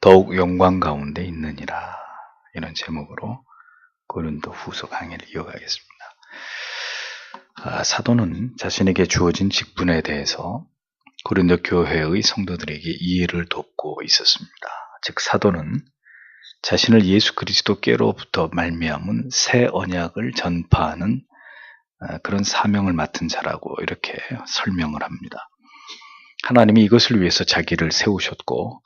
더욱 영광 가운데 있느니라. 이런 제목으로 고린도후서 강의를 이어가겠습니다. 사도는 자신에게 주어진 직분에 대해서 고린도 교회의 성도들에게 이해를 돕고 있었습니다. 즉 사도는 자신을 예수 그리스도께로부터 말미암은 새 언약을 전파하는 그런 사명을 맡은 자라고 이렇게 설명을 합니다. 하나님이 이것을 위해서 자기를 세우셨고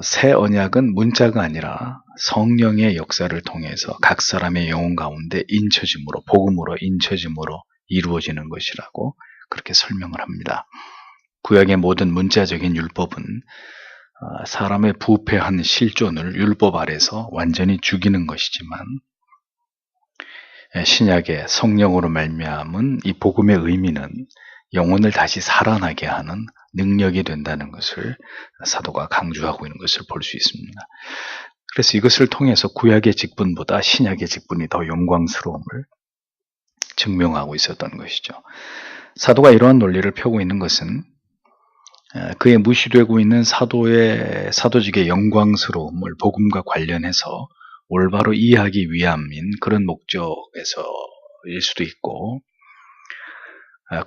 새 언약은 문자가 아니라 성령의 역사를 통해서 각 사람의 영혼 가운데 인쳐짐으로, 복음으로 인쳐짐으로 이루어지는 것이라고 그렇게 설명을 합니다. 구약의 모든 문자적인 율법은 사람의 부패한 실존을 율법 아래서 완전히 죽이는 것이지만 신약의 성령으로 말미암은 이 복음의 의미는 영혼을 다시 살아나게 하는 능력이 된다는 것을 사도가 강조하고 있는 것을 볼 수 있습니다. 그래서 이것을 통해서 구약의 직분보다 신약의 직분이 더 영광스러움을 증명하고 있었던 것이죠. 사도가 이러한 논리를 펴고 있는 것은 그의 무시되고 있는 사도직의 영광스러움을 복음과 관련해서 올바로 이해하기 위함인 그런 목적에서일 수도 있고,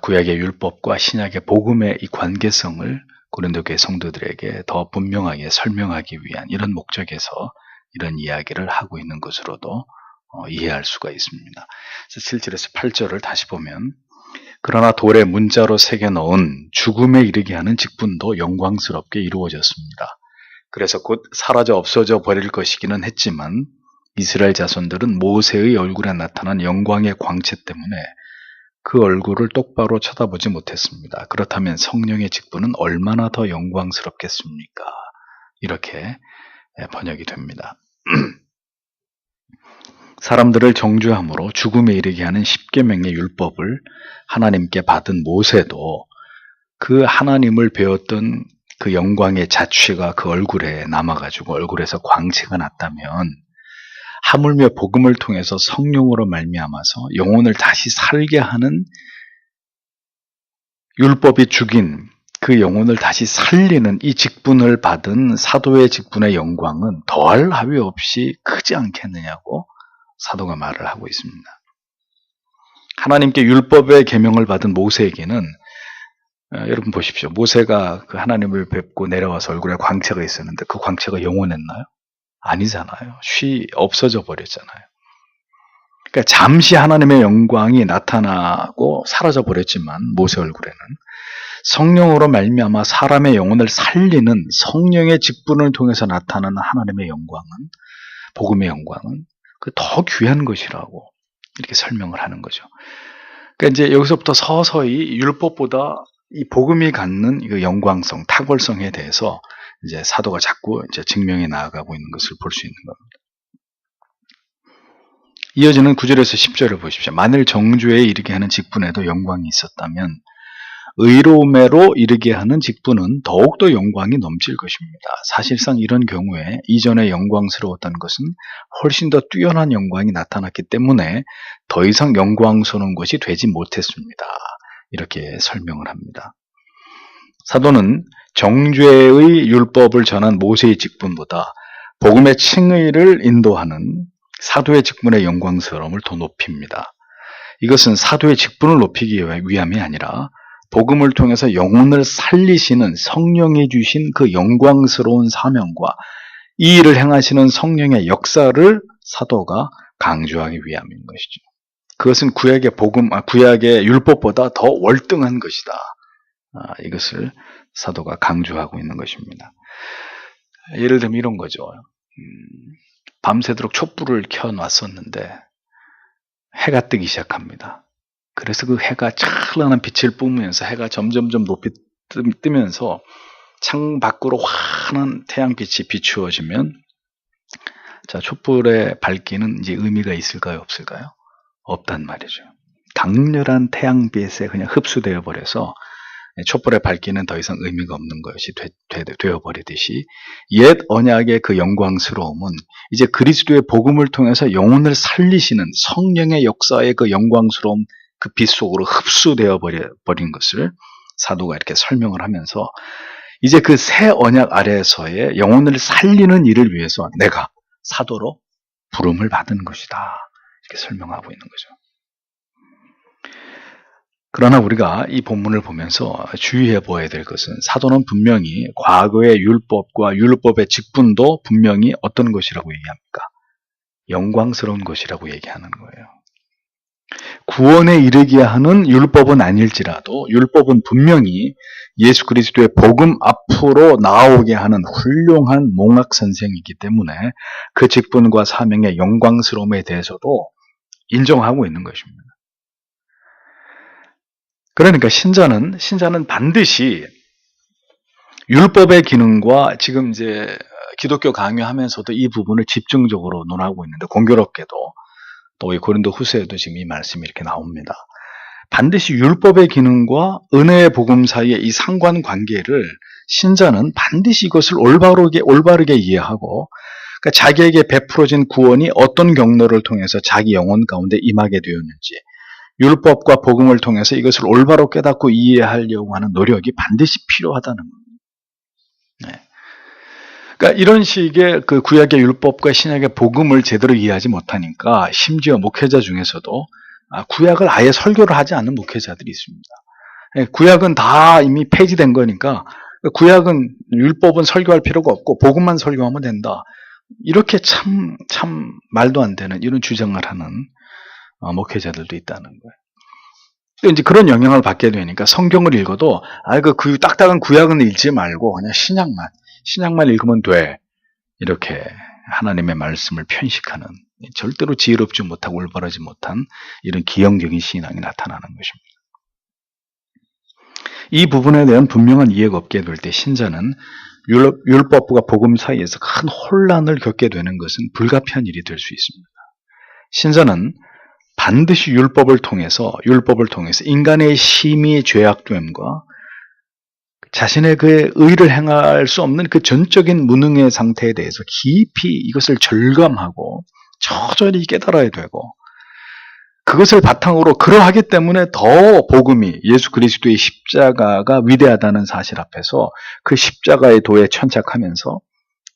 구약의 율법과 신약의 복음의 이 관계성을 고린도교회 성도들에게 더 분명하게 설명하기 위한 이런 목적에서 이런 이야기를 하고 있는 것으로도 이해할 수가 있습니다. 7절에서 8절을 다시 보면, 그러나 돌에 문자로 새겨 넣은 죽음에 이르게 하는 직분도 영광스럽게 이루어졌습니다. 그래서 곧 사라져 없어져 버릴 것이기는 했지만 이스라엘 자손들은 모세의 얼굴에 나타난 영광의 광채 때문에 그 얼굴을 똑바로 쳐다보지 못했습니다. 그렇다면 성령의 직분은 얼마나 더 영광스럽겠습니까? 이렇게 번역이 됩니다. 사람들을 정죄함으로 죽음에 이르게 하는 십계명의 율법을 하나님께 받은 모세도 그 하나님을 배웠던 그 영광의 자취가 그 얼굴에 남아가지고 얼굴에서 광채가 났다면, 하물며 복음을 통해서 성령으로 말미암아서 영혼을 다시 살게 하는 율법이 죽인 그 영혼을 다시 살리는 이 직분을 받은 사도의 직분의 영광은 더할 나위 없이 크지 않겠느냐고 사도가 말을 하고 있습니다. 하나님께 율법의 계명을 받은 모세에게는 여러분 보십시오. 모세가 그 하나님을 뵙고 내려와서 얼굴에 광채가 있었는데 그 광채가 영원했나요? 아니잖아요. 없어져 버렸잖아요. 그러니까 잠시 하나님의 영광이 나타나고 사라져 버렸지만 모세 얼굴에는 성령으로 말미암아 사람의 영혼을 살리는 성령의 직분을 통해서 나타나는 하나님의 영광은, 복음의 영광은 그 더 귀한 것이라고 이렇게 설명을 하는 거죠. 그러니까 이제 여기서부터 서서히 율법보다 이 복음이 갖는 이 영광성, 탁월성에 대해서 이제 사도가 자꾸 이제 증명해 나아가고 있는 것을 볼 수 있는 겁니다. 이어지는 9절에서 10절을 보십시오. 만일 정죄에 이르게 하는 직분에도 영광이 있었다면 의로움에로 이르게 하는 직분은 더욱더 영광이 넘칠 것입니다. 사실상 이런 경우에 이전에 영광스러웠던 것은 훨씬 더 뛰어난 영광이 나타났기 때문에 더 이상 영광스러운 것이 되지 못했습니다. 이렇게 설명을 합니다. 사도는 정죄의 율법을 전한 모세의 직분보다 복음의 칭의를 인도하는 사도의 직분의 영광스러움을 더 높입니다. 이것은 사도의 직분을 높이기 위함이 아니라 복음을 통해서 영혼을 살리시는 성령이 주신 그 영광스러운 사명과 이 일을 행하시는 성령의 역사를 사도가 강조하기 위함인 것이죠. 그것은 구약의 율법보다 더 월등한 것이다. 이것을 사도가 강조하고 있는 것입니다. 예를 들면 이런 거죠. 밤새도록 촛불을 켜놨었는데 해가 뜨기 시작합니다. 그래서 그 해가 찬란한 빛을 뿜으면서 해가 점점점 높이 뜨면서 창 밖으로 환한 태양빛이 비추어지면, 자, 촛불의 밝기는 이제 의미가 있을까요, 없을까요? 없단 말이죠. 강렬한 태양빛에 그냥 흡수되어 버려서 촛불의 밝기는 더 이상 의미가 없는 것이 되어버리듯이, 옛 언약의 그 영광스러움은 이제 그리스도의 복음을 통해서 영혼을 살리시는 성령의 역사의 그 영광스러움, 그 빛 속으로 흡수되어 버린 것을 사도가 이렇게 설명을 하면서 이제 그 새 언약 아래에서의 영혼을 살리는 일을 위해서 내가 사도로 부름을 받은 것이다. 이렇게 설명하고 있는 거죠. 그러나 우리가 이 본문을 보면서 주의해 보아야 될 것은 사도는 분명히 과거의 율법과 율법의 직분도 분명히 어떤 것이라고 얘기합니까? 영광스러운 것이라고 얘기하는 거예요. 구원에 이르게 하는 율법은 아닐지라도 율법은 분명히 예수 그리스도의 복음 앞으로 나오게 하는 훌륭한 몽학 선생이기 때문에 그 직분과 사명의 영광스러움에 대해서도 인정하고 있는 것입니다. 그러니까 신자는 반드시 율법의 기능과 지금 이제 기독교 강요하면서도 이 부분을 집중적으로 논하고 있는데 공교롭게도 또 이 고린도 후서에도 지금 이 말씀이 이렇게 나옵니다. 반드시 율법의 기능과 은혜의 복음 사이의 이 상관관계를 신자는 반드시 이것을 올바르게 이해하고 그러니까 자기에게 베풀어진 구원이 어떤 경로를 통해서 자기 영혼 가운데 임하게 되었는지 율법과 복음을 통해서 이것을 올바로 깨닫고 이해하려고 하는 노력이 반드시 필요하다는 겁니다. 네. 그러니까 이런 식의 그 구약의 율법과 신약의 복음을 제대로 이해하지 못하니까 심지어 목회자 중에서도 구약을 아예 설교를 하지 않는 목회자들이 있습니다. 구약은 다 이미 폐지된 거니까 구약은 율법은 설교할 필요가 없고 복음만 설교하면 된다. 이렇게 참 말도 안 되는 이런 주장을 하는 목회자들도 있다는 거예요. 이제 그런 영향을 받게 되니까 성경을 읽어도 그 딱딱한 구약은 읽지 말고 그냥 신약만 읽으면 돼. 이렇게 하나님의 말씀을 편식하는 절대로 지혜롭지 못하고 올바르지 못한 이런 기형적인 신앙이 나타나는 것입니다. 이 부분에 대한 분명한 이해가 없게 될 때 신자는 율법과 복음 사이에서 큰 혼란을 겪게 되는 것은 불가피한 일이 될 수 있습니다. 신자는 반드시 율법을 통해서 인간의 심히 죄악됨과 자신의 그 의를 행할 수 없는 그 전적인 무능의 상태에 대해서 깊이 이것을 절감하고 처절히 깨달아야 되고 그것을 바탕으로 그러하기 때문에 더 복음이 예수 그리스도의 십자가가 위대하다는 사실 앞에서 그 십자가의 도에 천착하면서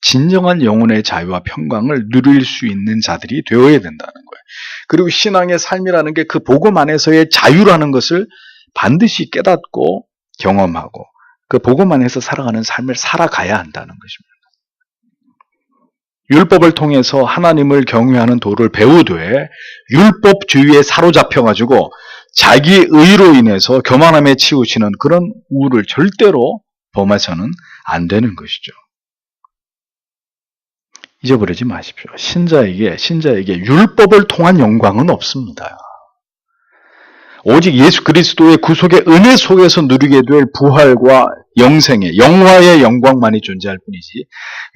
진정한 영혼의 자유와 평강을 누릴 수 있는 자들이 되어야 된다는 거예요. 그리고 신앙의 삶이라는 게 그 복음 안에서의 자유라는 것을 반드시 깨닫고 경험하고 그 복음 안에서 살아가는 삶을 살아가야 한다는 것입니다. 율법을 통해서 하나님을 경외하는 도를 배우되 율법주의에 사로잡혀가지고 자기 의로 인해서 교만함에 치우치는 그런 우를 절대로 범해서는 안 되는 것이죠. 잊어버리지 마십시오. 신자에게 율법을 통한 영광은 없습니다. 오직 예수 그리스도의 구속의 은혜 속에서 누리게 될 부활과 영생의 영화의 영광만이 존재할 뿐이지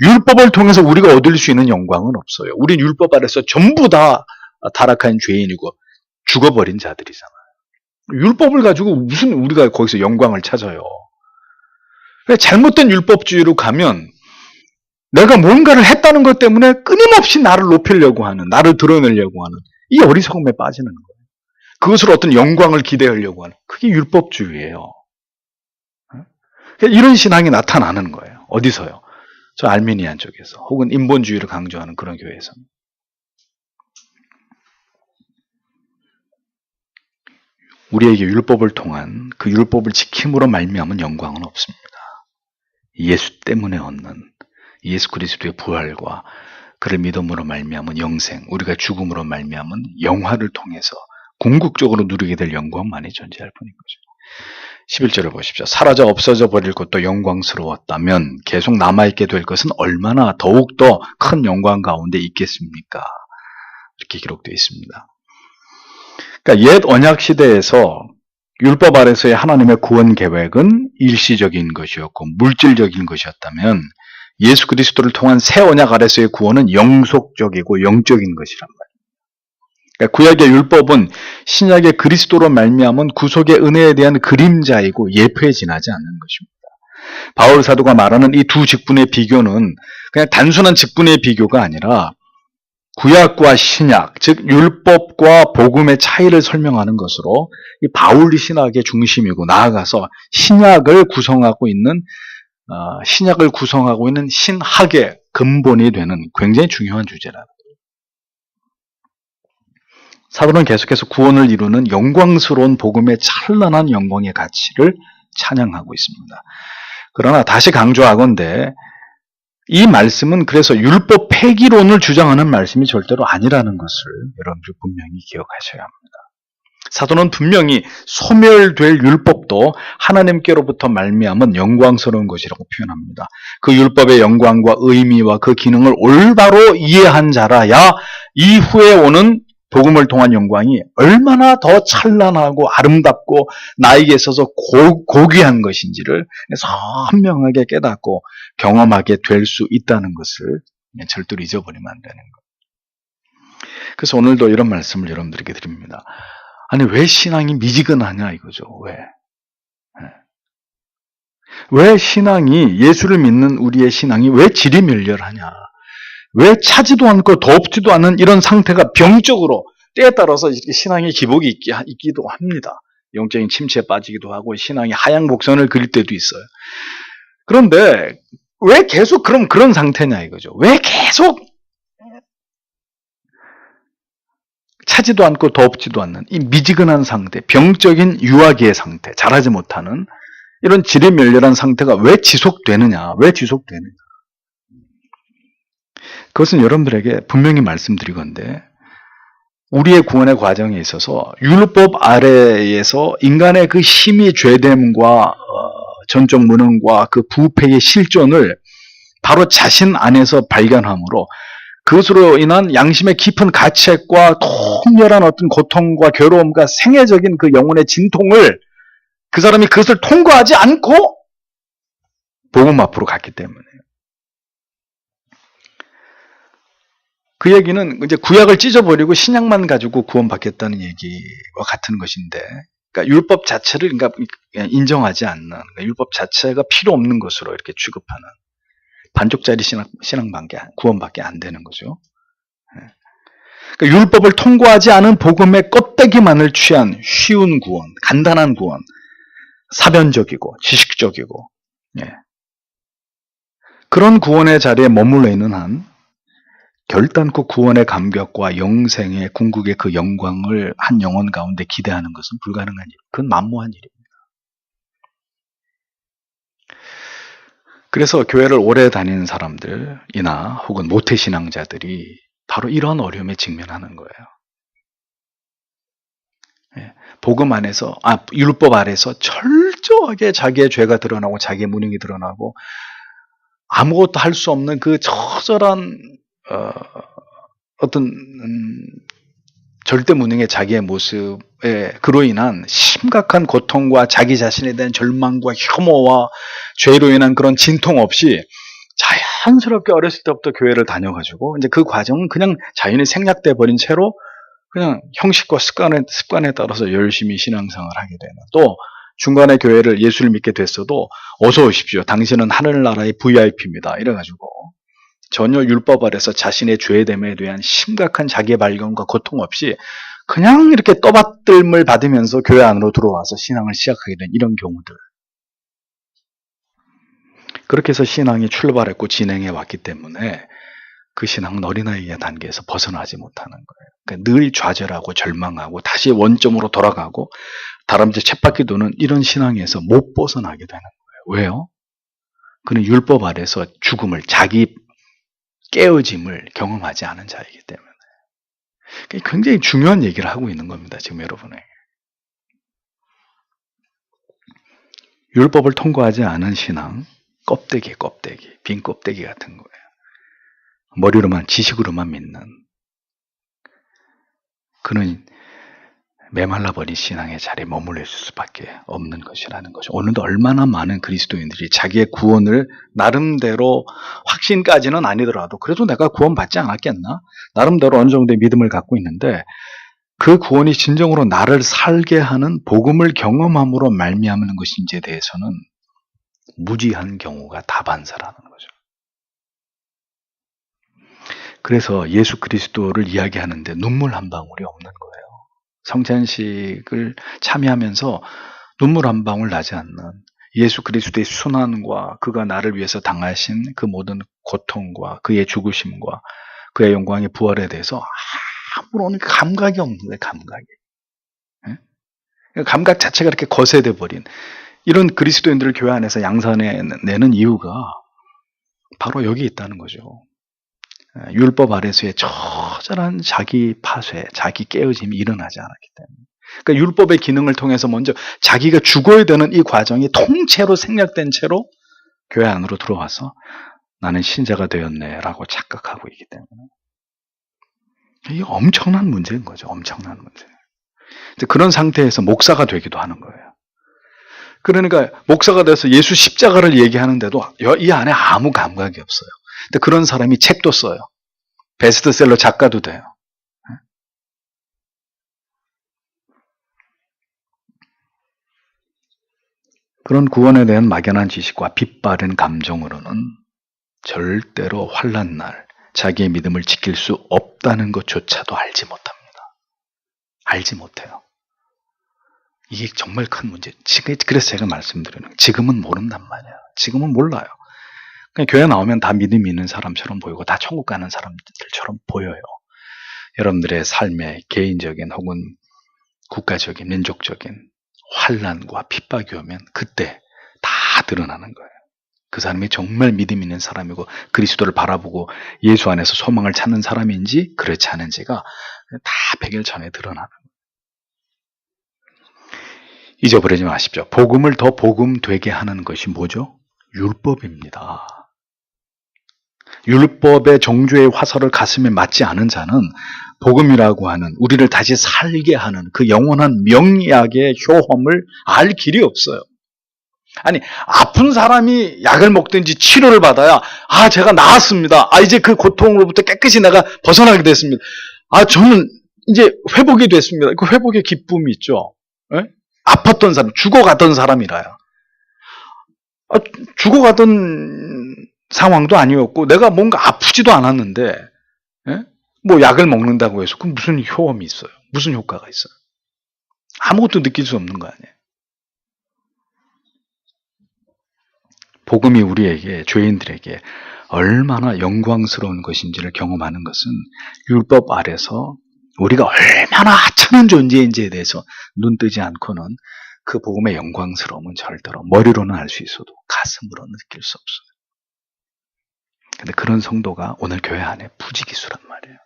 율법을 통해서 우리가 얻을 수 있는 영광은 없어요. 우린 율법 아래서 전부 다 타락한 죄인이고 죽어버린 자들이잖아요. 율법을 가지고 무슨 우리가 거기서 영광을 찾아요. 잘못된 율법주의로 가면 내가 뭔가를 했다는 것 때문에 끊임없이 나를 높이려고 하는, 나를 드러내려고 하는 이 어리석음에 빠지는 거예요. 그것으로 어떤 영광을 기대하려고 하는 그게 율법주의예요. 이런 신앙이 나타나는 거예요. 어디서요? 저 알미니안 쪽에서 혹은 인본주의를 강조하는 그런 교회에서. 우리에게 율법을 통한 그 율법을 지킴으로 말미암은 영광은 없습니다. 예수 때문에 얻는 예수 그리스도의 부활과 그를 믿음으로 말미암은 영생, 우리가 죽음으로 말미암은 영화를 통해서 궁극적으로 누리게 될 영광만이 존재할 뿐인 거죠. 11절을 보십시오. 사라져 없어져 버릴 것도 영광스러웠다면 계속 남아있게 될 것은 얼마나 더욱더 큰 영광 가운데 있겠습니까? 이렇게 기록되어 있습니다. 그러니까 옛 언약 시대에서 율법 아래서의 하나님의 구원 계획은 일시적인 것이었고 물질적인 것이었다면 예수 그리스도를 통한 새 언약 아래서의 구원은 영속적이고 영적인 것이란 말이에요. 그러니까 구약의 율법은 신약의 그리스도로 말미암은 구속의 은혜에 대한 그림자이고 예표에 지나지 않는 것입니다. 바울 사도가 말하는 이 두 직분의 비교는 그냥 단순한 직분의 비교가 아니라 구약과 신약, 즉 율법과 복음의 차이를 설명하는 것으로 이 바울 신학의 중심이고 나아가서 신약을 구성하고 있는 신약을 구성하고 있는 신학의 근본이 되는 굉장히 중요한 주제라. 사도는 계속해서 구원을 이루는 영광스러운 복음의 찬란한 영광의 가치를 찬양하고 있습니다. 그러나 다시 강조하건대 이 말씀은 그래서 율법 폐기론을 주장하는 말씀이 절대로 아니라는 것을 여러분들 분명히 기억하셔야 합니다. 사도는 분명히 소멸될 율법도 하나님께로부터 말미암은 영광스러운 것이라고 표현합니다. 그 율법의 영광과 의미와 그 기능을 올바로 이해한 자라야 이후에 오는 복음을 통한 영광이 얼마나 더 찬란하고 아름답고 나에게 있어서 고귀한 것인지를 선명하게 깨닫고 경험하게 될 수 있다는 것을 절대로 잊어버리면 안 되는 거예요. 그래서 오늘도 이런 말씀을 여러분들에게 드립니다. 아니 왜 신앙이 미지근하냐 이거죠. 왜 신앙이 예수를 믿는 우리의 신앙이 왜 지리멸렬하냐. 왜 차지도 않고 덥지도 않은 이런 상태가 병적으로 때에 따라서 이렇게 신앙의 기복이 있기도 합니다. 영적인 침체에 빠지기도 하고 신앙이 하향복선을 그릴 때도 있어요. 그런데 왜 계속 그런 상태냐 이거죠. 왜 계속 차지도 않고 덥지도 않는 이 미지근한 상태, 병적인 유아기의 상태, 자라지 못하는 이런 지리멸렬한 상태가 왜 지속되느냐. 그것은 여러분들에게 분명히 말씀드리건데 우리의 구원의 과정에 있어서 율법 아래에서 인간의 그 힘이 죄됨과 전적 무능과 그 부패의 실존을 바로 자신 안에서 발견함으로 그것으로 인한 양심의 깊은 가책과 통렬한 어떤 고통과 괴로움과 생애적인 그 영혼의 진통을 그 사람이 그것을 통과하지 않고 복음 앞으로 갔기 때문에 그 얘기는 이제 구약을 찢어버리고 신약만 가지고 구원받겠다는 얘기와 같은 것인데, 그러니까 율법 자체를 그러니까 인정하지 않는, 그러니까 율법 자체가 필요 없는 것으로 이렇게 취급하는 반쪽짜리 구원밖에 안 되는 거죠. 그러니까 율법을 통과하지 않은 복음의 껍데기만을 취한 쉬운 구원, 간단한 구원, 사변적이고 지식적이고 그런 구원의 자리에 머물러 있는 한 결단코 구원의 감격과 영생의 궁극의 그 영광을 한 영혼 가운데 기대하는 것은 불가능한 일. 그건 만무한 일입니다. 그래서 교회를 오래 다니는 사람들이나 혹은 모태신앙자들이 바로 이런 어려움에 직면하는 거예요. 복음 안에서, 율법 아래서 철저하게 자기의 죄가 드러나고 자기의 무능이 드러나고 아무것도 할 수 없는 그 처절한 어떤 절대 무능의 자기의 모습에 그로 인한 심각한 고통과 자기 자신에 대한 절망과 혐오와 죄로 인한 그런 진통 없이 자연스럽게 어렸을 때부터 교회를 다녀가지고 이제 그 과정은 그냥 자연히 생략돼 버린 채로 그냥 형식과 습관에 따라서 열심히 신앙생활을 하게 되는, 또 중간에 교회를 예수를 믿게 됐어도 어서 오십시오. 당신은 하늘나라의 VIP입니다. 이래가지고 전혀 율법 아래서 자신의 죄됨에 대한 심각한 자기 발견과 고통 없이 그냥 이렇게 떠받들음을 받으면서 교회 안으로 들어와서 신앙을 시작하게 된 이런 경우들. 그렇게 해서 신앙이 출발했고 진행해 왔기 때문에 그 신앙은 어린아이의 단계에서 벗어나지 못하는 거예요. 그러니까 늘 좌절하고 절망하고 다시 원점으로 돌아가고 다람쥐 쳇바퀴 도는 이런 신앙에서 못 벗어나게 되는 거예요. 왜요? 그는 율법 아래서 죽음을, 자기 깨어짐을 경험하지 않은 자이기 때문에. 굉장히 중요한 얘기를 하고 있는 겁니다. 지금 여러분에게. 율법을 통과하지 않은 신앙, 껍데기, 빈 껍데기 같은 거예요. 머리로만, 지식으로만 믿는. 그는 메말라버린 신앙의 자리에 머물러 있을 수밖에 없는 것이라는 거죠. 오늘도 얼마나 많은 그리스도인들이 자기의 구원을 나름대로 확신까지는 아니더라도 그래도 내가 구원받지 않았겠나? 나름대로 어느 정도의 믿음을 갖고 있는데 그 구원이 진정으로 나를 살게 하는 복음을 경험함으로 말미암는 것인지에 대해서는 무지한 경우가 다반사라는 거죠. 그래서 예수 그리스도를 이야기하는데 눈물 한 방울이 없는 거예요. 성찬식을 참여하면서 눈물 한 방울 나지 않는, 예수 그리스도의 순환과 그가 나를 위해서 당하신 그 모든 고통과 그의 죽으심과 그의 영광의 부활에 대해서 아무런 감각이 없는 거예요. 감각이. 감각 자체가 이렇게 거세돼 버린 이런 그리스도인들을 교회 안에서 양산해내는 이유가 바로 여기 있다는 거죠. 율법 아래서의 처절한 자기 파쇄, 자기 깨어짐이 일어나지 않았기 때문에. 그러니까 율법의 기능을 통해서 먼저 자기가 죽어야 되는 이 과정이 통째로 생략된 채로 교회 안으로 들어와서 나는 신자가 되었네라고 착각하고 있기 때문에. 이게 엄청난 문제인 거죠. 엄청난 문제. 그런 상태에서 목사가 되기도 하는 거예요. 그러니까 목사가 돼서 예수 십자가를 얘기하는데도 이 안에 아무 감각이 없어요. 근데 그런 사람이 책도 써요. 베스트셀러 작가도 돼요. 그런 구원에 대한 막연한 지식과 빛바른 감정으로는 절대로 환난 날 자기의 믿음을 지킬 수 없다는 것조차도 알지 못합니다. 알지 못해요. 이게 정말 큰 문제. 그래서 제가 말씀드리는 거예요. 지금은 모른단 말이에요. 지금은 몰라요. 그냥 교회 나오면 다 믿음이 있는 사람처럼 보이고 다 천국 가는 사람들처럼 보여요. 여러분들의 삶의 개인적인 혹은 국가적인 민족적인 환난과 핍박이 오면 그때 다 드러나는 거예요. 그 사람이 정말 믿음 있는 사람이고 그리스도를 바라보고 예수 안에서 소망을 찾는 사람인지 그렇지 않은지가 다 100일 전에 드러나는 거예요. 잊어버리지 마십시오. 복음을 더 복음 되게 하는 것이 뭐죠? 율법입니다. 율법의 정죄의 화살을 가슴에 맞지 않은 자는 복음이라고 하는 우리를 다시 살게 하는 그 영원한 명약의 효험을 알 길이 없어요. 아니, 아픈 사람이 약을 먹든지 치료를 받아야 제가 나았습니다. 이제 그 고통으로부터 깨끗이 내가 벗어나게 됐습니다. 저는 이제 회복이 됐습니다. 그 회복의 기쁨이 있죠. 에? 아팠던 사람, 죽어가던 사람이라요. 죽어가던 상황도 아니었고 내가 뭔가 아프지도 않았는데 뭐 약을 먹는다고 해서 그 무슨 효험이 있어요? 무슨 효과가 있어요? 아무것도 느낄 수 없는 거 아니에요? 복음이 우리에게, 죄인들에게 얼마나 영광스러운 것인지를 경험하는 것은 율법 아래서 우리가 얼마나 하찮은 존재인지에 대해서 눈 뜨지 않고는 그 복음의 영광스러움은 절대로 머리로는 알 수 있어도 가슴으로는 느낄 수 없어요. 근데 그런 성도가 오늘 교회 안에 부지기수란 말이에요.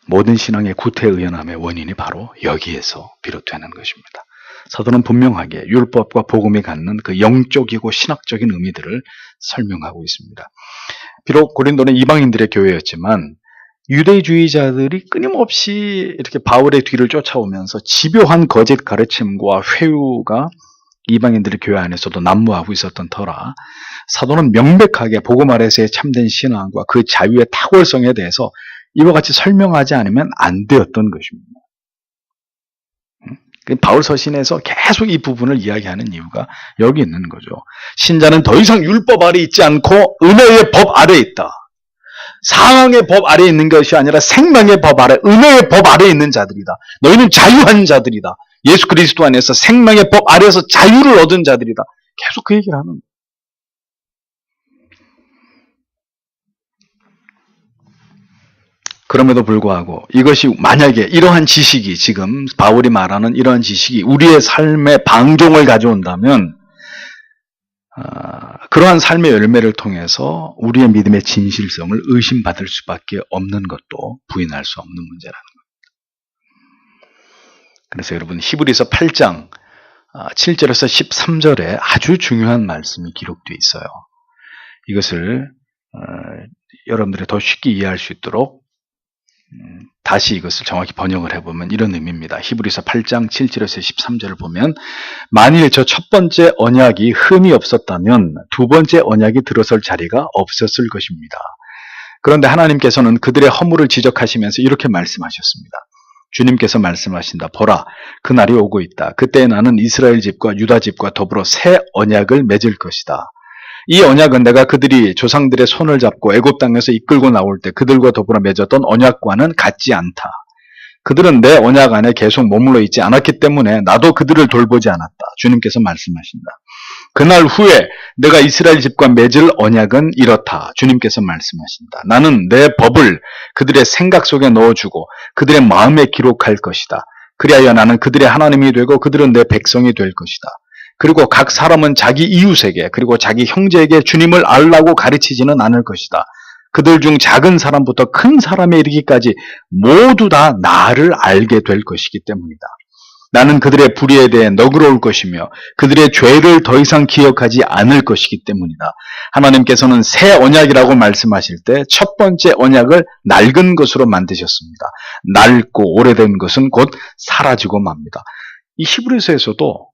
모든 신앙의 구태의연함의 원인이 바로 여기에서 비롯되는 것입니다. 사도는 분명하게 율법과 복음이 갖는 그 영적이고 신학적인 의미들을 설명하고 있습니다. 비록 고린도는 이방인들의 교회였지만 유대주의자들이 끊임없이 이렇게 바울의 뒤를 쫓아오면서 집요한 거짓 가르침과 회유가 이방인들의 교회 안에서도 난무하고 있었던 터라 사도는 명백하게 복음 아래서의 참된 신앙과 그 자유의 탁월성에 대해서 이와 같이 설명하지 않으면 안 되었던 것입니다. 바울 서신에서 계속 이 부분을 이야기하는 이유가 여기 있는 거죠. 신자는 더 이상 율법 아래 있지 않고 은혜의 법 아래에 있다. 사망의 법 아래에 있는 것이 아니라 생명의 법 아래, 은혜의 법 아래에 있는 자들이다. 너희는 자유한 자들이다. 예수 그리스도 안에서 생명의 법 아래에서 자유를 얻은 자들이다. 계속 그 얘기를 하는 거예요. 그럼에도 불구하고 이것이 만약에 이러한 지식이 지금 바울이 말하는 이러한 지식이 우리의 삶의 방종을 가져온다면 그러한 삶의 열매를 통해서 우리의 믿음의 진실성을 의심받을 수밖에 없는 것도 부인할 수 없는 문제라는 겁니다. 그래서 여러분 히브리서 8장 7절에서 13절에 아주 중요한 말씀이 기록되어 있어요. 이것을 여러분들이 더 쉽게 이해할 수 있도록 다시 이것을 정확히 번역을 해보면 이런 의미입니다. 히브리서 8장 7절에서 13절을 보면 만일 저 첫 번째 언약이 흠이 없었다면 두 번째 언약이 들어설 자리가 없었을 것입니다. 그런데 하나님께서는 그들의 허물을 지적하시면서 이렇게 말씀하셨습니다. 주님께서 말씀하신다. 보라, 그날이 오고 있다. 그때 나는 이스라엘 집과 유다 집과 더불어 새 언약을 맺을 것이다. 이 언약은 내가 그들이 조상들의 손을 잡고 애굽 땅에서 이끌고 나올 때 그들과 더불어 맺었던 언약과는 같지 않다. 그들은 내 언약 안에 계속 머물러 있지 않았기 때문에 나도 그들을 돌보지 않았다. 주님께서 말씀하신다. 그날 후에 내가 이스라엘 집과 맺을 언약은 이렇다. 주님께서 말씀하신다. 나는 내 법을 그들의 생각 속에 넣어주고 그들의 마음에 기록할 것이다. 그리하여 나는 그들의 하나님이 되고 그들은 내 백성이 될 것이다. 그리고 각 사람은 자기 이웃에게 그리고 자기 형제에게 주님을 알라고 가르치지는 않을 것이다. 그들 중 작은 사람부터 큰 사람에 이르기까지 모두 다 나를 알게 될 것이기 때문이다. 나는 그들의 불의에 대해 너그러울 것이며 그들의 죄를 더 이상 기억하지 않을 것이기 때문이다. 하나님께서는 새 언약이라고 말씀하실 때 첫 번째 언약을 낡은 것으로 만드셨습니다. 낡고 오래된 것은 곧 사라지고 맙니다. 이 히브리서에서도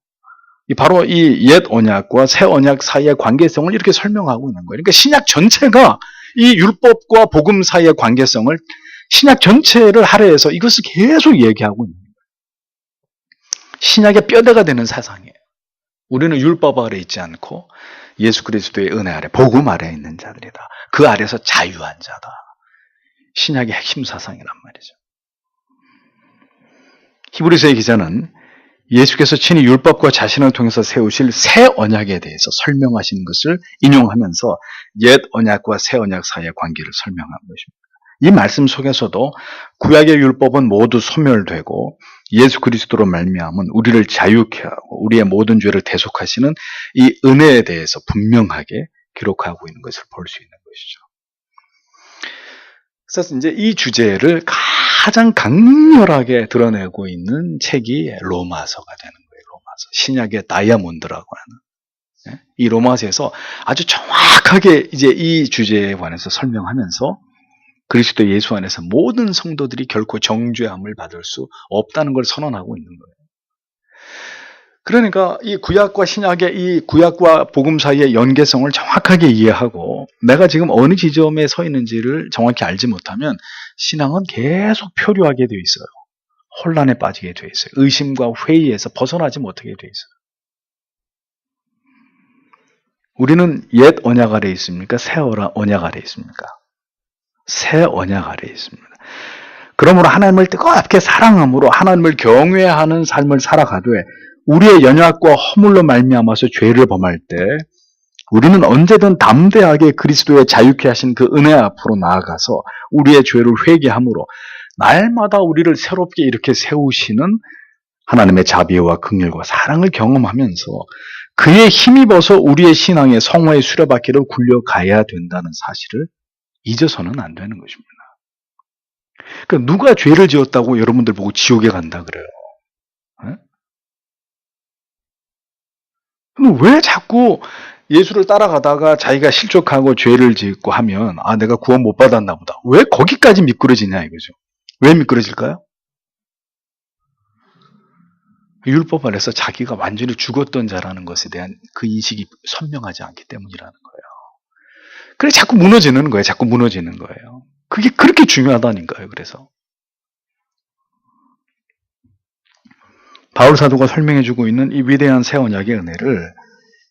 바로 이 옛 언약과 새 언약 사이의 관계성을 이렇게 설명하고 있는 거예요. 그러니까 신약 전체가 이 율법과 복음 사이의 관계성을 신약 전체를 할애해서 이것을 계속 얘기하고 있는 거예요. 신약의 뼈대가 되는 사상이에요. 우리는 율법 아래 있지 않고 예수 그리스도의 은혜 아래, 복음 아래 있는 자들이다. 그 아래서 자유한 자다. 신약의 핵심 사상이란 말이죠. 히브리서의 기자는 예수께서 친히 율법과 자신을 통해서 세우실 새 언약에 대해서 설명하신 것을 인용하면서 옛 언약과 새 언약 사이의 관계를 설명한 것입니다. 이 말씀 속에서도 구약의 율법은 모두 소멸되고 예수 그리스도로 말미암은 우리를 자유케 하고 우리의 모든 죄를 대속하시는 이 은혜에 대해서 분명하게 기록하고 있는 것을 볼 수 있는 것이죠. 그래서 이제 이 주제를 가장 강렬하게 드러내고 있는 책이 로마서가 되는 거예요. 로마서. 신약의 다이아몬드라고 하는. 이 로마서에서 아주 정확하게 이제 이 주제에 관해서 설명하면서 그리스도 예수 안에서 모든 성도들이 결코 정죄함을 받을 수 없다는 걸 선언하고 있는 거예요. 그러니까 이 구약과 신약의 이 구약과 복음 사이의 연계성을 정확하게 이해하고 내가 지금 어느 지점에 서 있는지를 정확히 알지 못하면 신앙은 계속 표류하게 되어 있어요. 혼란에 빠지게 되어 있어요. 의심과 회의에서 벗어나지 못하게 되어 있어요. 우리는 옛 언약 아래 있습니까? 새 언약 아래 있습니까? 새 언약 아래 있습니다. 그러므로 하나님을 뜨겁게 사랑함으로 하나님을 경외하는 삶을 살아가되 우리의 연약과 허물로 말미암아서 죄를 범할 때 우리는 언제든 담대하게 그리스도의 자유케 하신 그 은혜 앞으로 나아가서 우리의 죄를 회개함으로 날마다 우리를 새롭게 이렇게 세우시는 하나님의 자비와 긍휼과 사랑을 경험하면서 그의 힘입어서 우리의 신앙의 성화의 수레바퀴를 굴려가야 된다는 사실을 잊어서는 안 되는 것입니다. 그러니까 누가 죄를 지었다고 여러분들 보고 지옥에 간다 그래요? 그럼 왜 자꾸 예수를 따라가다가 자기가 실족하고 죄를 짓고 하면 내가 구원 못 받았나 보다. 왜 거기까지 미끄러지냐 이거죠. 왜 미끄러질까요? 율법 아래서 자기가 완전히 죽었던 자라는 것에 대한 그 인식이 선명하지 않기 때문이라는 거예요. 그래 자꾸 무너지는 거예요. 자꾸 무너지는 거예요. 그게 그렇게 중요하다니까요. 그래서 바울 사도가 설명해주고 있는 이 위대한 새 언약의 은혜를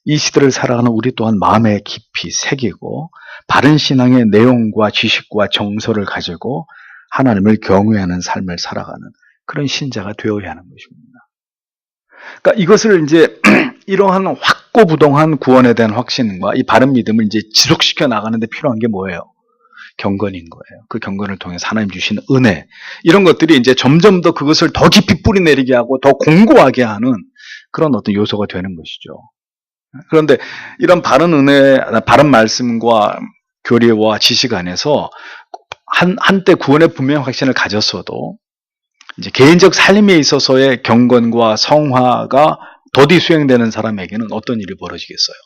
이 시대를 살아가는 우리 또한 마음에 깊이 새기고 바른 신앙의 내용과 지식과 정서를 가지고 하나님을 경외하는 삶을 살아가는 그런 신자가 되어야 하는 것입니다. 그러니까 이것을 이제 이러한 확고부동한 구원에 대한 확신과 이 바른 믿음을 이제 지속시켜 나가는 데 필요한 게 뭐예요? 경건인 거예요. 그 경건을 통해서 하나님 주신 은혜 이런 것들이 이제 점점 더 그것을 더 깊이 뿌리내리게 하고 더 공고하게 하는 그런 어떤 요소가 되는 것이죠. 그런데 이런 바른 은혜, 바른 말씀과 교리와 지식 안에서 한때 구원의 분명한 확신을 가졌어도 이제 개인적 삶에 있어서의 경건과 성화가 더디 수행되는 사람에게는 어떤 일이 벌어지겠어요?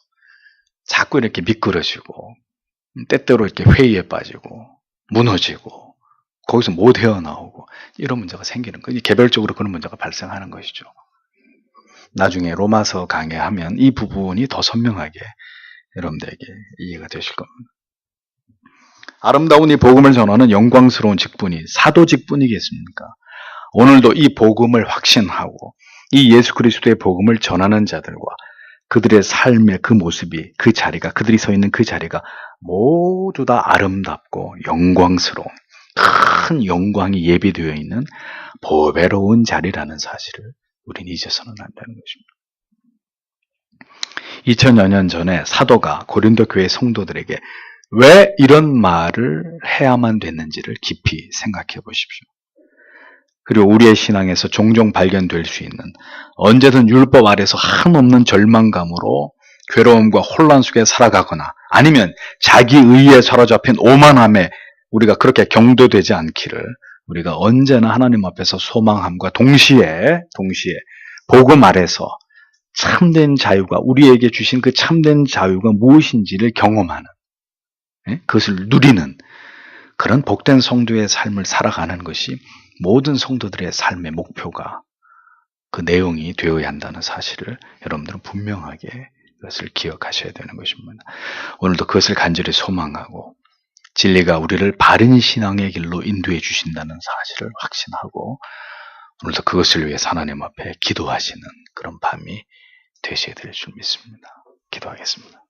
자꾸 이렇게 미끄러지고 때때로 이렇게 회의에 빠지고 무너지고 거기서 못 헤어나오고 이런 문제가 생기는 거예요. 개별적으로 그런 문제가 발생하는 것이죠. 나중에 로마서 강해하면 이 부분이 더 선명하게 여러분들에게 이해가 되실 겁니다. 아름다운 이 복음을 전하는 영광스러운 직분이 사도 직분이겠습니까? 오늘도 이 복음을 확신하고 이 예수 그리스도의 복음을 전하는 자들과 그들의 삶의 그 모습이 그 자리가 그들이 서 있는 그 자리가 모두 다 아름답고 영광스러운 큰 영광이 예비되어 있는 보배로운 자리라는 사실을 우리는 잊어서는 안 되는 것입니다. 2000여 년 전에 사도가 고린도 교회 성도들에게 왜 이런 말을 해야만 됐는지를 깊이 생각해 보십시오. 그리고 우리의 신앙에서 종종 발견될 수 있는 언제든 율법 아래서 한없는 절망감으로 괴로움과 혼란 속에 살아가거나 아니면 자기 의에 사로잡힌 오만함에 우리가 그렇게 경도되지 않기를 우리가 언제나 하나님 앞에서 소망함과 동시에 복음 아래서 참된 자유가 우리에게 주신 그 참된 자유가 무엇인지를 경험하는 그것을 누리는 그런 복된 성도의 삶을 살아가는 것이 모든 성도들의 삶의 목표가 그 내용이 되어야 한다는 사실을 여러분들은 분명하게 그것을 기억하셔야 되는 것입니다. 오늘도 그것을 간절히 소망하고 진리가 우리를 바른 신앙의 길로 인도해 주신다는 사실을 확신하고 오늘도 그것을 위해서 하나님 앞에 기도하시는 그런 밤이 되셔야 될 줄 믿습니다. 기도하겠습니다.